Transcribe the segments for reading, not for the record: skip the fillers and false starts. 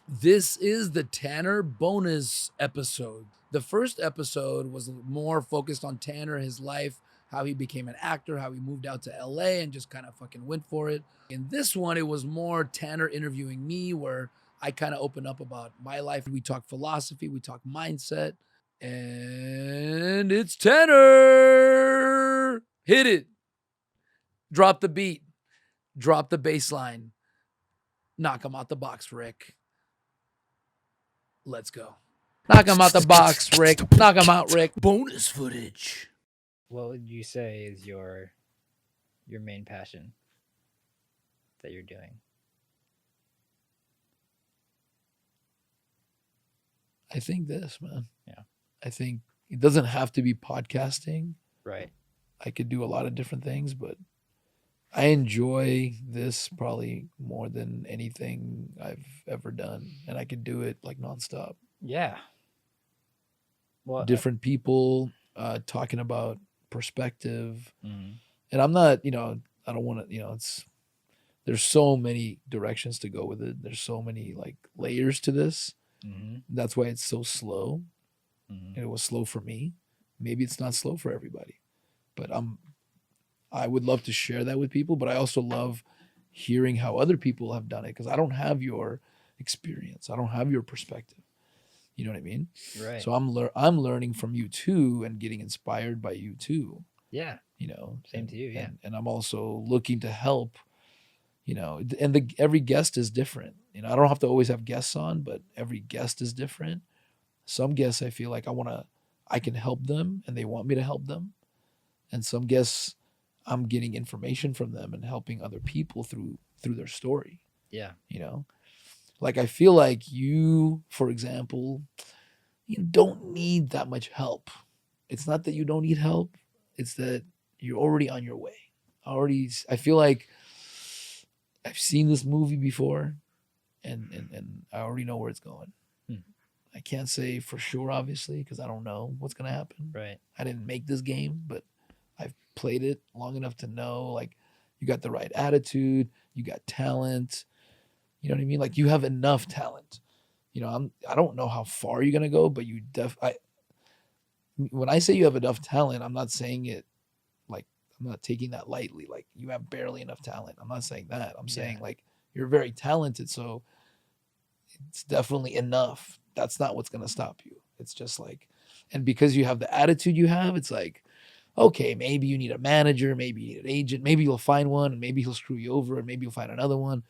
This is the Tanner bonus episode. The first episode was more focused on Tanner, his life, how he became an actor, how he moved out to LA and just kind of fucking went for it. In this one, it was more Tanner interviewing me, where I kind of open up about my life. We talk philosophy, we talk mindset, and it's Tanner. Hit it. Drop the beat. Drop the bass line. Knock him out the box, Rick. Let's go. Knock him out the box, Rick. Knock him out, Rick. Bonus footage. What would you say is your main passion that you're doing? I think this, man. Yeah. I think it doesn't have to be podcasting. Right. I could do a lot of different things, but I enjoy this probably more than anything I've ever done. And I could do it like nonstop. Yeah. Well, Different people talking about perspective. Mhm. And I'm not, I don't want to, there's so many directions to go with it. There's so many like layers to this. Mhm. That's why it's so slow. Mhm. And it was slow for me. Maybe it's not slow for everybody, but I would love to share that with people. But I also love hearing how other people have done it, because I don't have your experience. I don't have your perspective. You know what I mean? Right. So I'm learning from you too, and getting inspired by you too. Yeah. Same to you. Yeah. And I'm also looking to help. And every guest is different. I don't have to always have guests on, but every guest is different. Some guests I feel like I can help them and they want me to help them. And some guests I'm getting information from them and helping other people through their story. Yeah. Like I feel like you, for example, you don't need that much help. It's not that you don't need help, it's that you're already on your way. I feel like I've seen this movie before, and I already know where it's going. I can't say for sure, obviously, because I don't know what's gonna happen. Right. I didn't make this game, but I've played it long enough to know, like, you got the right attitude, you got talent. You know what I mean? Like, you have enough talent. I don't know how far you're gonna go, but when I say you have enough talent, I'm not saying it like, I'm not taking that lightly. Like, you have barely enough talent. I'm not saying that. I'm saying like you're very talented, so it's definitely enough. That's not what's gonna stop you. It's just like, and because you have the attitude you have, it's like, okay, maybe you need a manager, maybe you need an agent, maybe you'll find one, and maybe he'll screw you over, and maybe you'll find another one.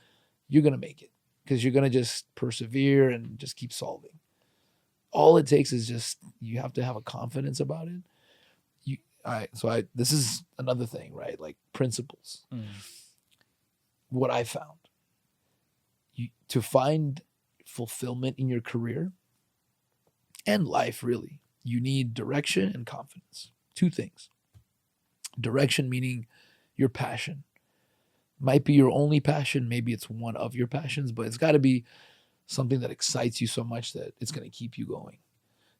You're gonna make it because you're gonna just persevere and just keep solving. All it takes is just, you have to have a confidence about it. This is another thing, right? Like principles. What I found, to find fulfillment in your career and life, really, you need direction and confidence. Two things. Direction meaning your passion. Might be your only passion, maybe it's one of your passions, but it's got to be something that excites you so much that it's going to keep you going.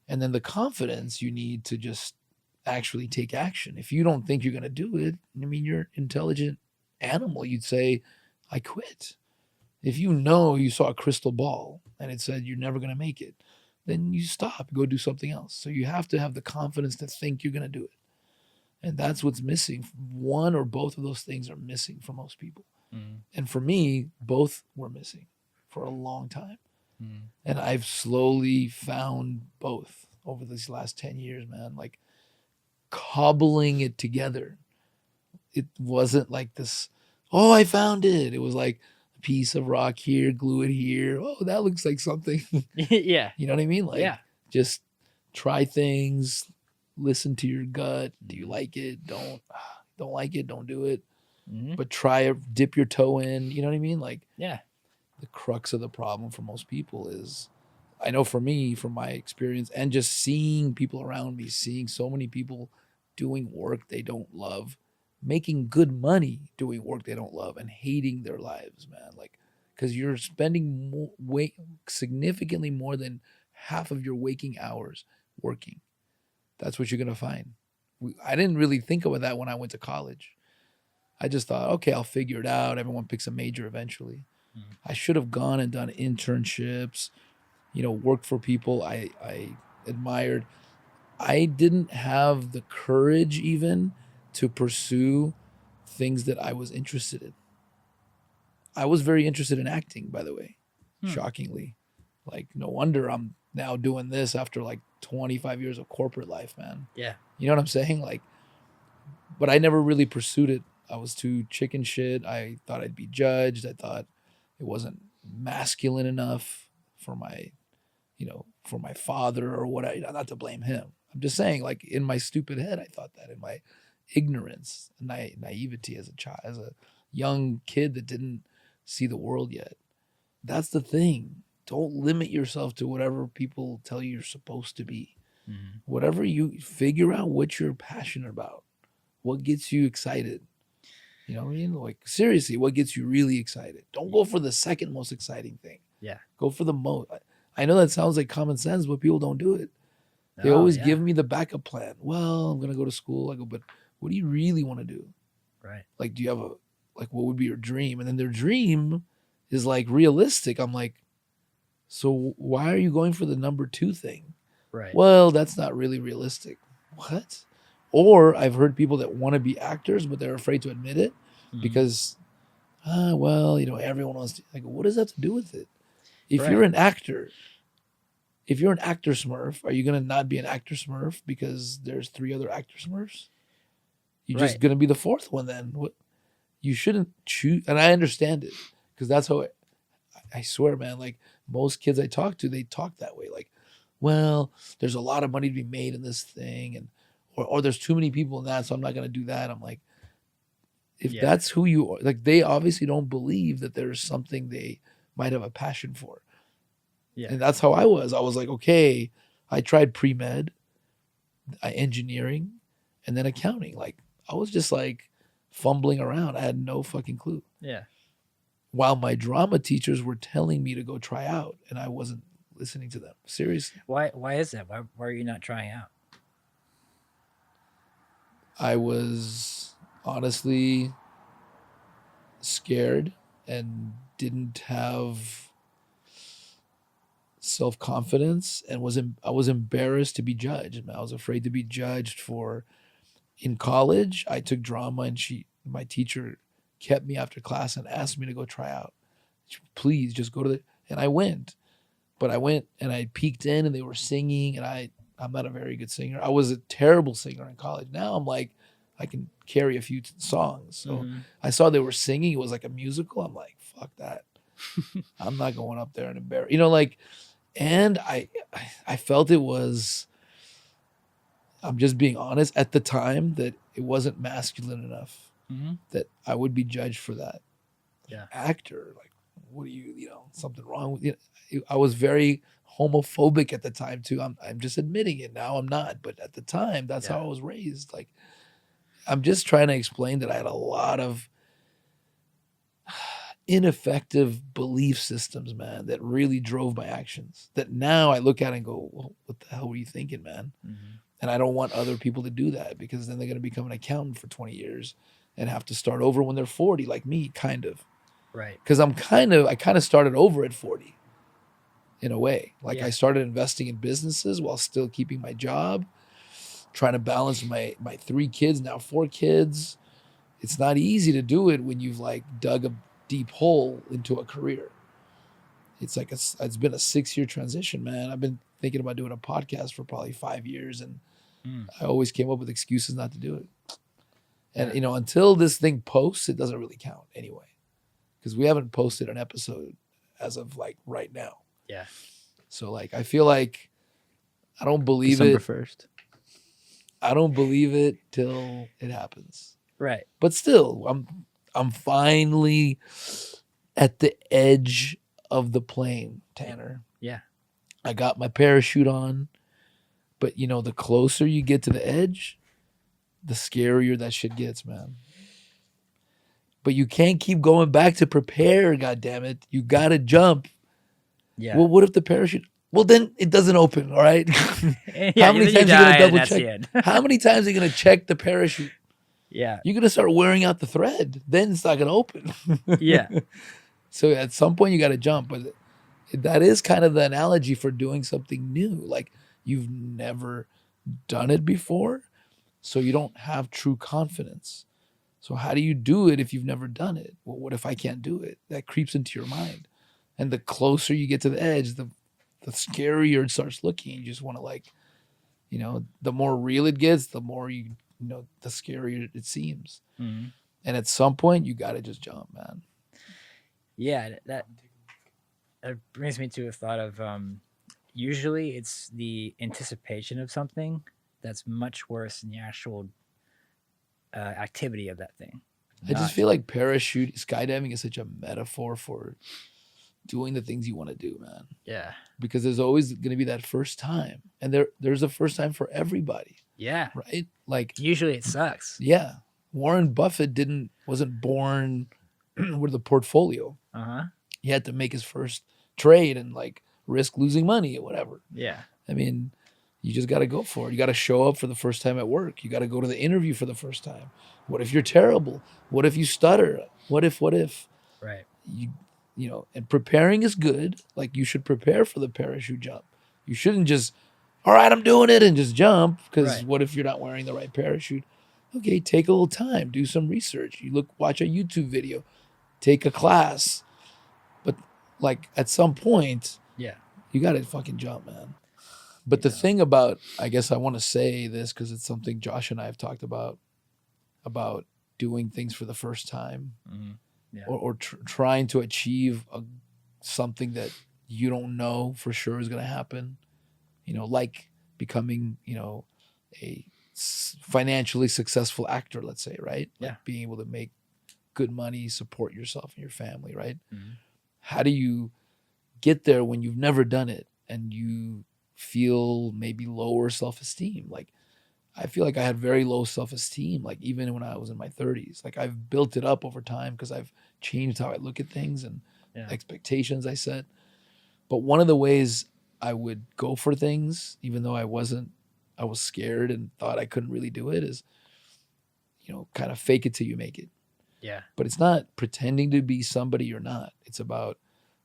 And then the confidence you need to just actually take action. If you don't think you're going to do it, I mean, you're an intelligent animal. You'd say, I quit. If you know you saw a crystal ball and it said you're never going to make it, then you stop, go do something else. So you have to have the confidence to think you're going to do it. And that's what's missing. One or both of those things are missing for most people. And for me, both were missing for a long time. And I've slowly found both over these last 10 years, man. Like, cobbling it together. It wasn't like this, oh, I found it. It was like a piece of rock here, glue it here. Oh, that looks like something. Yeah. You know what I mean? Like, just try things, listen to your gut. Do you like it? Don't like it, don't do it. But try it, dip your toe in. You know what I mean? Like, the crux of the problem for most people is, I know for me, from my experience and just seeing people around me, seeing so many people doing work they don't love, making good money doing work they don't love, and hating their lives, man. Like, because you're spending significantly more than half of your waking hours working. That's what you're going to find. I didn't really think about that when I went to college. I just thought, okay, I'll figure it out. Everyone picks a major eventually. I should have gone and done internships, worked for people I admired. I didn't have the courage even to pursue things that I was interested in. I was very interested in acting, by the way, shockingly. Like, no wonder I'm now doing this after like 25 years of corporate life, man. Yeah. You know what I'm saying? Like, but I never really pursued it. I was too chicken shit. I thought I'd be judged. I thought it wasn't masculine enough for my, for my father or what. Not to blame him. I'm just saying, like, in my stupid head, I thought that in my ignorance, naivety as a child, as a young kid that didn't see the world yet. That's the thing. Don't limit yourself to whatever people tell you you're supposed to be. Mm-hmm. Whatever you figure out what you're passionate about, what gets you excited. You know what I mean? Like, seriously, what gets you really excited? Don't go for the second most exciting thing. Yeah. Go for the most. I know that sounds like common sense, but people don't do it. They always give me the backup plan. Well, I'm going to go to school. I go, but what do you really want to do? Right. Like, do you have what would be your dream? And then their dream is like realistic. I'm like, so why are you going for the number 2 thing? Right. Well, that's not really realistic. What? Or I've heard people that want to be actors, but they're afraid to admit it because, everyone wants to. Like, what does that have to do with it? If you're an actor, Smurf, are you going to not be an actor Smurf because there's 3 other actor Smurfs? You're just going to be the 4th one then. What? You shouldn't choose. And I understand it because that's how I swear, man, like most kids I talk to, they talk that way. Like, well, there's a lot of money to be made in this thing, and or there's too many people in that, so I'm not going to do that. I'm like, if that's who you are, like, they obviously don't believe that there's something they might have a passion for. Yeah. And that's how I was. I was like, okay, I tried pre-med, engineering, and then accounting. Like, I was just like fumbling around. I had no fucking clue. Yeah. While my drama teachers were telling me to go try out, and I wasn't listening to them. Seriously. Why is that? Why are you not trying out? I was honestly scared and didn't have self-confidence, and I was embarrassed to be judged. I was afraid to be judged in college. I took drama, and my teacher kept me after class and asked me to go try out. Please just go and I went. But I went and I peeked in and they were singing, and I'm not a very good singer. I was a terrible singer in college. Now I'm like, I can carry a few songs. So I saw they were singing. It was like a musical. I'm like, fuck that. I'm not going up there and embarrass. And I felt it was, I'm just being honest, at the time that it wasn't masculine enough that I would be judged for that. Yeah. Actor, like, what do you, something wrong with you? I was very homophobic at the time too. I'm just admitting it now. I'm not, but at the time, that's how I was raised. Like, I'm just trying to explain that I had a lot of ineffective belief systems, man, that really drove my actions. That now I look at and go, well, what the hell were you thinking, man? And I don't want other people to do that, because then they're going to become an accountant for 20 years and have to start over when they're 40, like me, kind of. Right. Because I kind of started over at 40 in a way. Like, I started investing in businesses while still keeping my job, trying to balance my 3 kids, now 4 kids. It's not easy to do it when you've like dug a deep hole into a career. It's like it's been a 6-year transition, man. I've been thinking about doing a podcast for probably 5 years, and I always came up with excuses not to do it. And until this thing posts, it doesn't really count anyway, because we haven't posted an episode as of like right now. Yeah. So like, I feel like I don't believe December it. 1st. I don't believe it till it happens. Right. But still, I'm finally at the edge of the plane, Tanner. Yeah. I got my parachute on, but the closer you get to the edge, the scarier that shit gets, man. But you can't keep going back to prepare, goddammit. You gotta jump. Yeah. Well, what if the parachute? Well, then it doesn't open, all right? Yeah, How many times are you gonna double check? How many times are you gonna check the parachute? Yeah. You're gonna start wearing out the thread. Then it's not gonna open. Yeah. So at some point you got to jump, but that is kind of the analogy for doing something new. Like you've never done it before, so you don't have true confidence. So how do you do it if you've never done it? Well, what if I can't do it? That creeps into your mind. And the closer you get to the edge, the scarier it starts looking. You just want to like, the more real it gets, the more the scarier it seems. Mm-hmm. And at some point you got to just jump, man. Yeah, that brings me to a thought of usually it's the anticipation of something that's much worse than the actual activity of that thing. I just feel like skydiving is such a metaphor for doing the things you want to do, man. Yeah. Because there's always going to be that first time, and there's a first time for everybody. Yeah. Right. Like usually it sucks. Yeah. Warren Buffett wasn't born with a portfolio. He had to make his first trade and like risk losing money or whatever. Yeah. I mean, you just got to go for it. You got to show up for the first time at work. You got to go to the interview for the first time. What if you're terrible? What if you stutter? What if? Right. And preparing is good. Like you should prepare for the parachute jump. You shouldn't just, all right, I'm doing it and just jump, because what if you're not wearing the right parachute? Okay, take a little time, do some research. Watch a YouTube video, take a class. But like at some point, you got to fucking jump, man. But the thing about, I guess I want to say this because it's something Josh and I have talked about doing things for the first time, or trying to achieve something that you don't know for sure is going to happen. Like becoming, a financially successful actor, let's say, right? Like being able to make good money, support yourself and your family, right? Mm-hmm. How do you get there when you've never done it and you feel maybe lower self-esteem? Like I feel like I had very low self-esteem, like even when I was in my 30s. Like I've built it up over time because I've changed how I look at things and expectations I set. But one of the ways I would go for things, even though I was scared and thought I couldn't really do it, is, kind of fake it till you make it. Yeah. But it's not pretending to be somebody you're not. It's about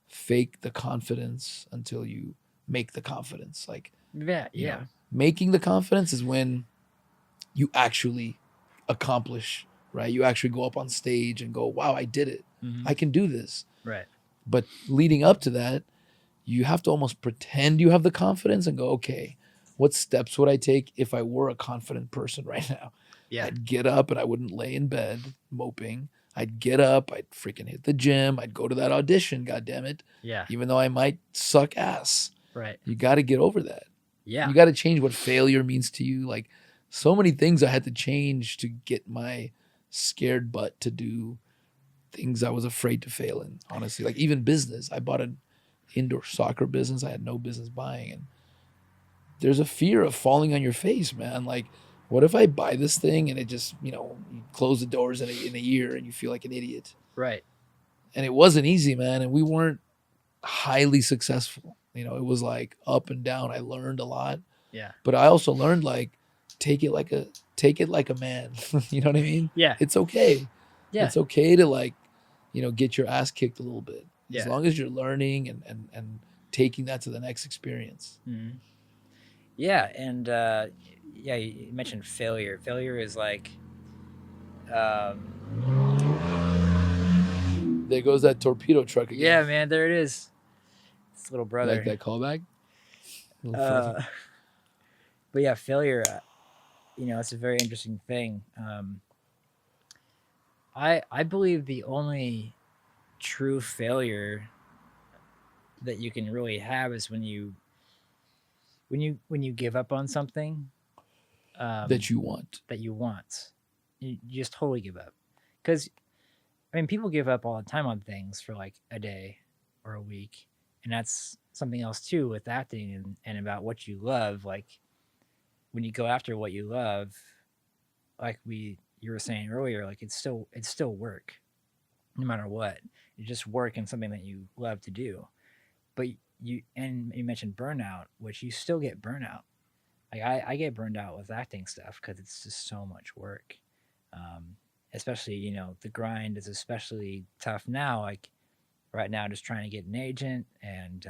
fake the confidence until you make the confidence. Like, making the confidence is when you actually accomplish, right? You actually go up on stage and go, wow, I did it. Mm-hmm. I can do this. Right. But leading up to that, you have to almost pretend you have the confidence and go, okay, what steps would I take if I were a confident person right now? Yeah. I'd get up and I wouldn't lay in bed moping. I'd get up, I'd freaking hit the gym, I'd go to that audition, God damn it. Yeah. Even though I might suck ass. Right. You got to get over that. Yeah. You got to change what failure means to you. Like so many things I had to change to get my scared butt to do things I was afraid to fail in, honestly. Like even business. I bought an indoor soccer business I had no business buying, and there's a fear of falling on your face, man. Like, what if I buy this thing and it just, you close the doors in a year and you feel like an idiot? Right. And it wasn't easy, man. And we weren't highly successful. It was like up and down. I learned a lot. Yeah. But I also learned like take it like a man. You know what I mean? Yeah. It's okay. Yeah. It's okay to like, get your ass kicked a little bit. Yeah. As long as you're learning and taking that to the next experience. Mm-hmm. Yeah. And you mentioned failure. Failure is like there goes that torpedo truck again. Yeah, man, there it is. It's little brother. Like that callback? But yeah, failure, it's a very interesting thing. I believe the only true failure that you can really have is when you give up on something that you want. You just totally give up. Because people give up all the time on things for like a day or a week, and that's something else too with acting and about what you love. Like when you go after what you love, like you were saying earlier, like it's still work, no matter what. It's just work and something that you love to do. But you mentioned burnout, which you still get burnout. Like I get burned out with acting stuff because it's just so much work. Especially, the grind is especially tough now. Like right now just trying to get an agent and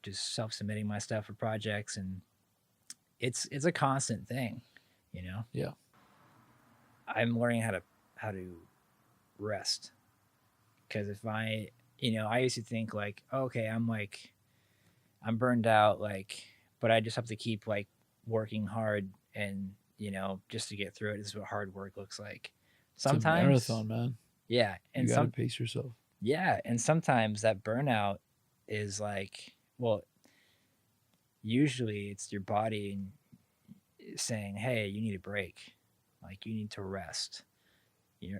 just self-submitting my stuff for projects, and it's a constant thing, you know. Yeah. I'm learning how to rest, because if I used to think like, okay, I'm burned out, like, but I just have to keep like working hard and just to get through it. This is what hard work looks like. It's a Sometimes, marathon, man. yeah, You got to pace yourself. and sometimes that burnout is like, well, usually it's your body saying, "Hey, you need a break. Like, you need to rest."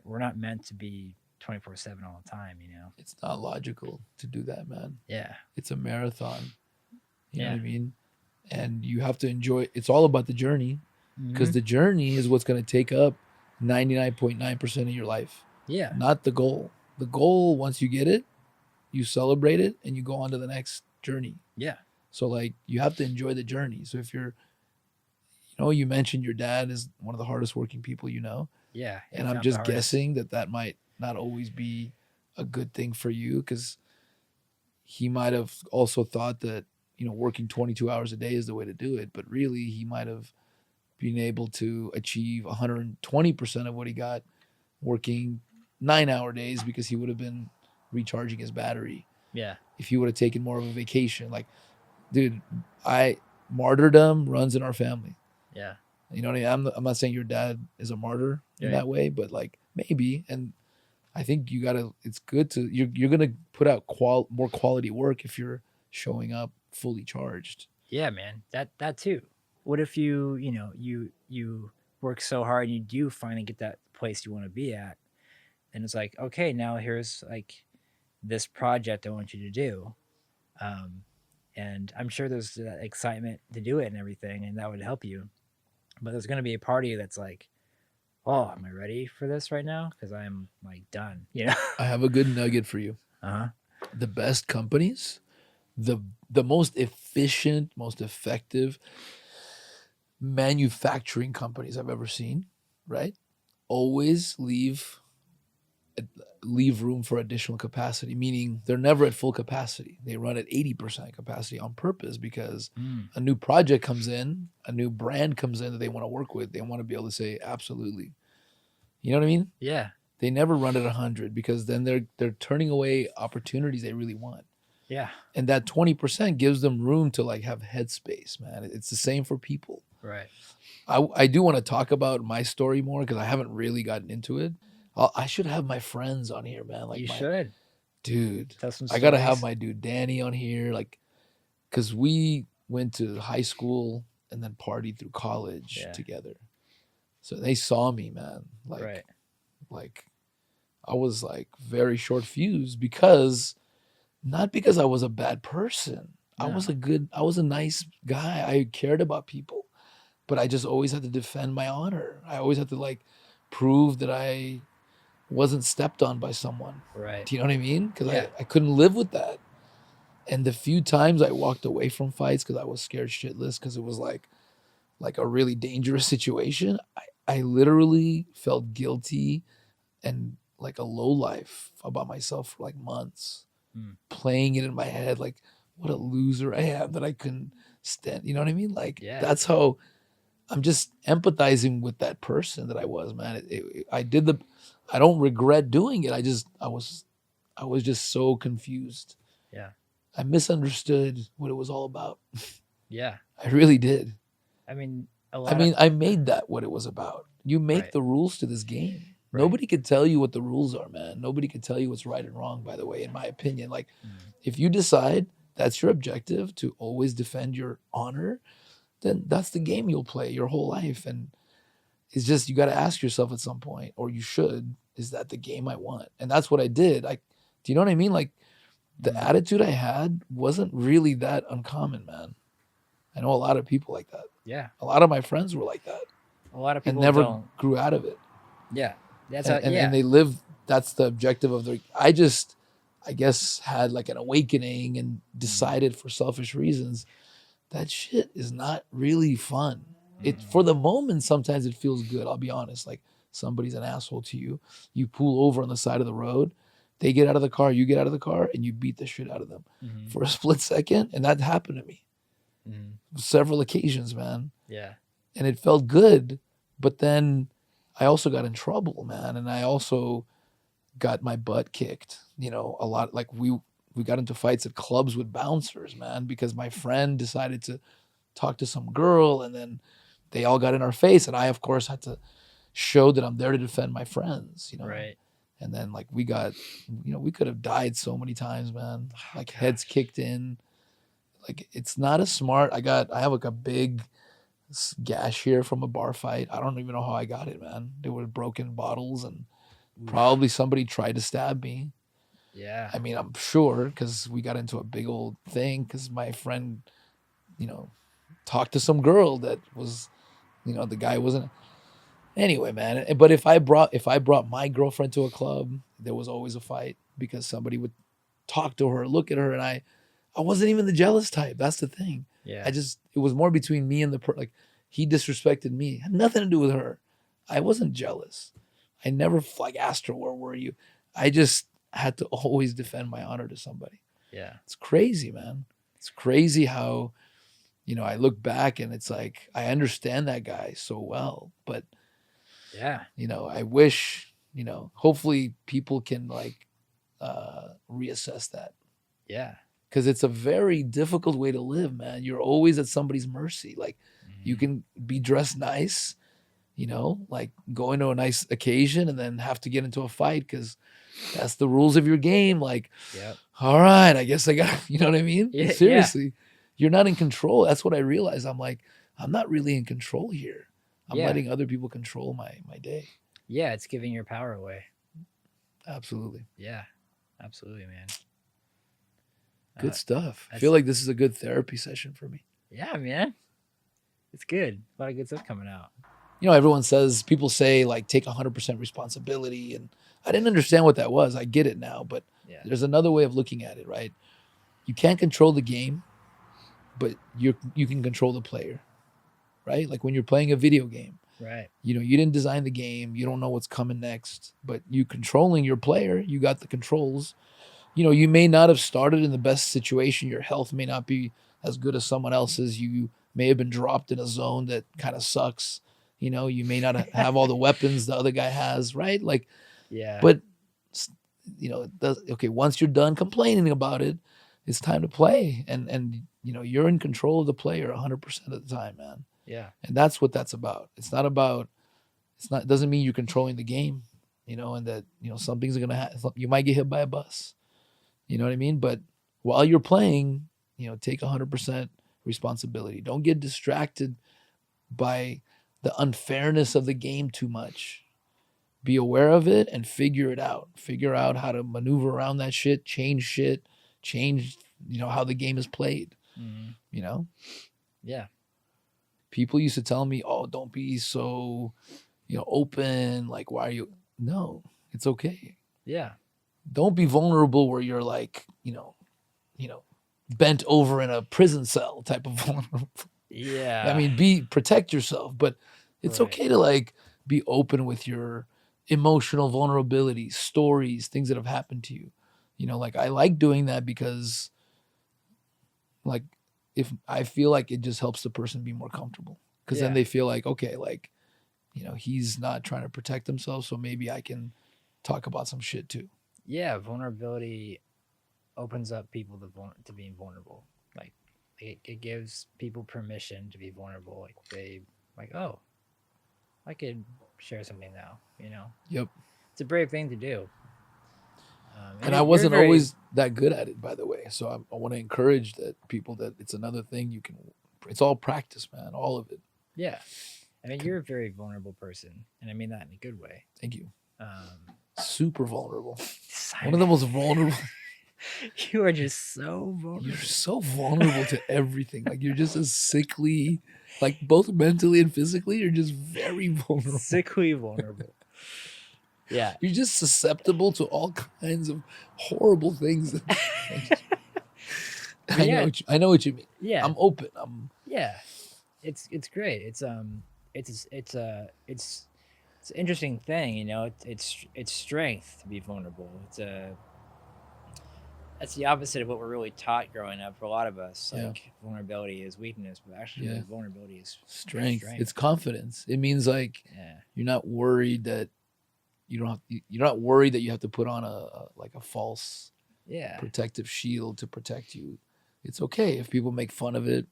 We're not meant to be 24/7 all the time. It's not logical to do that, man. Yeah. It's a marathon. You know Yeah. what I mean? And you have to enjoy. It's all about the journey, because Mhm. the journey is what's going to take up 99.9% of your life, Yeah. not the goal. The goal, once you get it, you celebrate it and you go on to the next journey. Yeah. So like you have to enjoy the journey. So if you're, you mentioned your dad is one of the hardest working people you know, Yeah. and I'm just guessing that might not always be a good thing for you, because he might have also thought that working 22 hours a day is the way to do it, but really he might have been able to achieve 120% of what he got working 9-hour days, because he would have been recharging his battery. Yeah. If he would have taken more of a vacation, like, dude, martyrdom runs in our family. Yeah. You know what I mean? I'm not saying your dad is a martyr in that way, but like maybe. And I think it's good to, you're going to put out more quality work if you're showing up fully charged. Yeah, man. That too. What if you work so hard and you do finally get that place you want to be at, and it's like, okay, now here's like this project I want you to do, and I'm sure there's that excitement to do it and everything, and that would help you. But there's going to be a party that's like, oh, am I ready for this right now? Because I'm like done. I have a good nugget for you. Uh-huh. The best companies, the most efficient, most effective manufacturing companies I've ever seen, right? Always leave room for additional capacity, meaning they're never at full capacity. They run at 80% capacity on purpose, because a new project comes in, a new brand comes in that they want to work with. They want to be able to say, absolutely. You know what I mean? Yeah. They never run at 100, because then they're turning away opportunities they really want. Yeah. And that 20% gives them room to like have headspace, man. It's the same for people. Right. I do want to talk about my story more, because I haven't really gotten into it. I should have my friends on here, man. Like you should. Dude, Tell some I gotta stories. have my dude Danny on here, like, because we went to high school and then partied through college together. So they saw me, man. Like, like I was like very short fused, because not because I was a bad person. No. I was a nice guy. I cared about people, but I just always had to defend my honor. I always had to like prove that I wasn't stepped on by someone. Right. Do you know what I mean? Because I couldn't live with that. And the few times I walked away from fights because I was scared shitless, because it was like a really dangerous situation, I literally felt guilty and like a low life about myself for like months, playing it in my head like what a loser I am that I couldn't stand. You know what I mean? Like that's how I'm just empathizing with that person that I was, man. I don't regret doing it. I was just so confused. Yeah. I misunderstood what it was all about. Yeah. I really did. I mean, I made that what it was about. You make the rules to this game. Right. Nobody could tell you what the rules are, man. Nobody could tell you what's right and wrong, by the way, in my opinion. Like, if you decide that's your objective, to always defend your honor, then that's the game you'll play your whole life. And it's just, you got to ask yourself at some point, or you should, is that the game I want? And that's what I did. Do you know what I mean? Like, the attitude I had wasn't really that uncommon, man. I know a lot of people like that. Yeah. A lot of my friends were like that. A lot of people and never grew out of it. Yeah. And they live, that's the objective of their, I guess had like an awakening and decided for selfish reasons that shit is not really fun. It, for the moment, sometimes it feels good. I'll be honest. Like, somebody's an asshole to you. You pull over on the side of the road. They get out of the car, you get out of the car, and you beat the shit out of them Mm-hmm. for a split second. And that happened to me several occasions, man. Yeah. And it felt good. But then I also got in trouble, man. And I also got my butt kicked, you know, a lot. Like we got into fights at clubs with bouncers, man, because my friend decided to talk to some girl and then they all got in our face. And I, of course, had to show that I'm there to defend my friends, you know. Right. And then like we got, you know, we could have died so many times, man. Like gosh. heads kicked in. Like it's not as smart. I have like a big gash here from a bar fight. I don't even know how I got it, man. There were broken bottles and probably somebody tried to stab me. Yeah. I mean, I'm sure because we got into a big old thing because my friend, you know, talked to some girl that was, you know, the guy wasn't. Anyway, man. But if I brought my girlfriend to a club, there was always a fight because somebody would talk to her, look at her, and I wasn't even the jealous type. That's the thing. Yeah. It was more between me and like he disrespected me. It had nothing to do with her. I wasn't jealous. I never like asked her, where were you? I just had to always defend my honor to somebody. Yeah. It's crazy, man. It's crazy how, you know, I look back and it's like, I understand that guy so well, but Yeah. you know, I wish, you know, hopefully people can like reassess that. Yeah. Because it's a very difficult way to live, man. You're always at somebody's mercy. Like you can be dressed nice, you know, like going to a nice occasion and then have to get into a fight because that's the rules of your game. Like, Yep. all right, I guess I got, you know what I mean? Yeah, Seriously, you're not in control. That's what I realized. I'm like, I'm not really in control here. I'm Yeah. letting other people control my day. Yeah. It's giving your power away. Absolutely. Yeah. Absolutely, man. Good stuff. I that's- feel like this is a good therapy session for me. Yeah, man. It's good. A lot of good stuff coming out. You know, people say like take 100% responsibility. And I didn't understand what that was. I get it now, but Yeah. there's another way of looking at it, right? You can't control the game, but you can control the player, right? Like when you're playing a video game, Right. you know, you didn't design the game. You don't know what's coming next, but you controlling your player, you got the controls. You know, you may not have started in the best situation. Your health may not be as good as someone else's. You may have been dropped in a zone that kind of sucks. You know, you may not have all the weapons the other guy has, right? Like, Yeah. but you know, okay, once you're done complaining about it, it's time to play. And you know, you're in control of the player 100% of the time, man. Yeah. And that's what that's about. It doesn't mean you're controlling the game, you know, and that, you know, some things are going to happen. You might get hit by a bus. You know what I mean? But while you're playing, you know, take 100% responsibility. Don't get distracted by the unfairness of the game too much. Be aware of it and figure it out. Figure out how to maneuver around that shit, change, you know, how the game is played. You know? Yeah. People used to tell me, oh, don't be so, you know, open. Like, why are you? No, it's okay. Yeah. Don't be vulnerable where you're like, you know, bent over in a prison cell type of vulnerable. Yeah. I mean, protect yourself, but it's Right. okay to like be open with your emotional vulnerability, stories, things that have happened to you. You know, like I like doing that because like if I feel like it just helps the person be more comfortable because then Yeah. they feel like, okay, like, you know, he's not trying to protect himself. So maybe I can talk about some shit too. Yeah. Vulnerability opens up people to being vulnerable. Like it gives people permission to be vulnerable. Like they like, oh, I could share something now. You know. Yep. It's a brave thing to do. And I wasn't always that good at it, by the way. So I want to encourage that people that it's another thing it's all practice, man, all of it. Yeah. I mean, you're a very vulnerable person, and I mean that in a good way. Thank you. Um, Super vulnerable. Simon, One of the most vulnerable. You are just so vulnerable. You're so vulnerable to everything. Like you're just as sickly, like both mentally and physically, you're just very vulnerable. Sickly vulnerable. Yeah. You're just susceptible to all kinds of horrible things. I know what you mean. Yeah. I'm open. Yeah. It's great. It's an interesting thing, you know. It's strength to be vulnerable. that's the opposite of what we're really taught growing up for a lot of us. Yeah. Like vulnerability is weakness, but actually Yeah. vulnerability is Strength. It's confidence. It means like you're not worried that you don't have. You're not worried that you have to put on a false protective shield to protect you. It's okay if people make fun of it.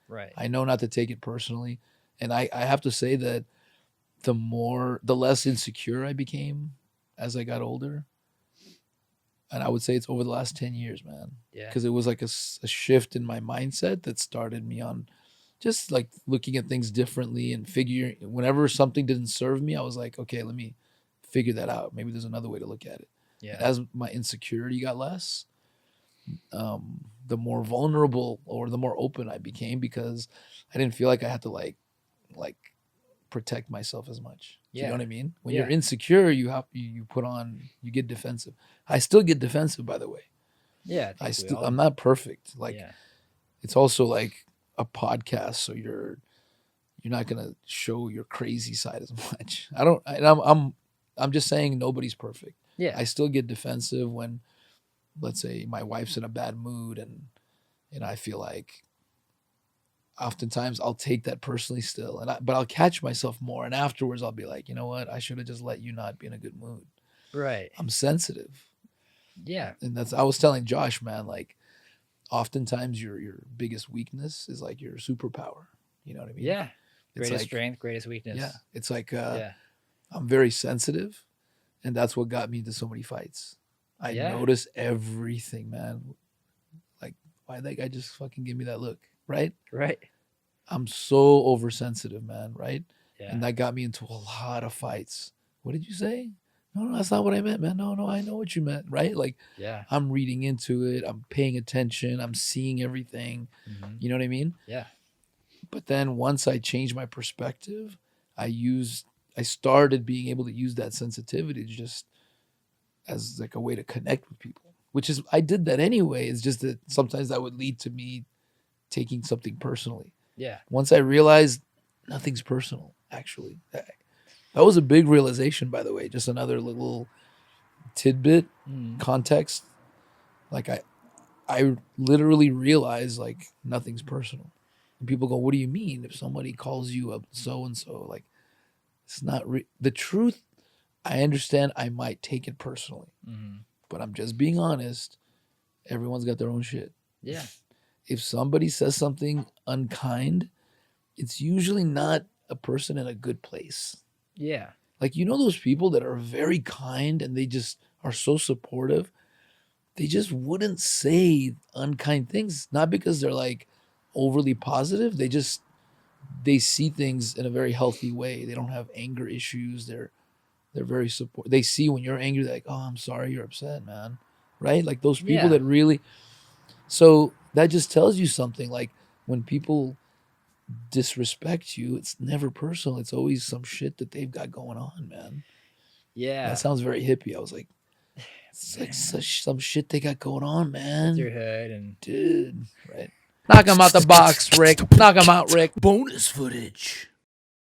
Right. I know not to take it personally, and I have to say that the less insecure I became as I got older. And I would say it's over the last 10 years, man. Yeah. Because it was like a shift in my mindset that started me on just like looking at things differently and figuring whenever something didn't serve me, I was like, okay, let me figure that out. Maybe there's another way to look at it. Yeah. As my insecurity got less, the more vulnerable or the more open I became because I didn't feel like I had to like protect myself as much. Do you know what I mean? When you're insecure, you get defensive. I still get defensive, by the way. Yeah. I'm not perfect. Like it's also like a podcast, so you're not gonna show your crazy side as much. I'm just saying nobody's perfect. Yeah. I still get defensive when, let's say, my wife's in a bad mood and I feel like oftentimes I'll take that personally still, but I'll catch myself more, and afterwards I'll be like, you know what? I should have just let you not be in a good mood. Right. I'm sensitive. Yeah. And I was telling Josh, man, like oftentimes your biggest weakness is like your superpower. You know what I mean? Yeah. Greatest strength, greatest weakness. Yeah. It's like I'm very sensitive, and that's what got me into so many fights. I notice everything, man. Like, why that guy just fucking give me that look? Right? Right. I'm so oversensitive, man, right? Yeah. And that got me into a lot of fights. What did you say? No, that's not what I meant, man. No, I know what you meant, right? Like, I'm reading into it. I'm paying attention. I'm seeing everything. Mm-hmm. You know what I mean? Yeah. But then once I changed my perspective, I started being able to use that sensitivity just as like a way to connect with people, which is, I did that anyway. It's just that sometimes that would lead to me taking something personally. Yeah. Once I realized nothing's personal, actually. That was a big realization, by the way. Just another little tidbit, context. Like I literally realized like nothing's personal. And people go, what do you mean? If somebody calls you a so-and-so, like it's not the truth. I understand I might take it personally, but I'm just being honest. Everyone's got their own shit. Yeah. If somebody says something unkind, it's usually not a person in a good place. Yeah. Like, you know, those people that are very kind and they just are so supportive, they just wouldn't say unkind things, not because they're like overly positive. They see things in a very healthy way. They don't have anger issues. They're very supportive. They see when you're angry, they're like, oh, I'm sorry you're upset, man. Right? Like those people that really, so that just tells you something. Like when people disrespect you, it's never personal. It's always some shit that they've got going on, man. Yeah. That sounds very hippie. I was like, it's like some shit they got going on, man. Your hood and dude, right? Knock him out the box, Rick. Knock him out, Rick. Bonus footage.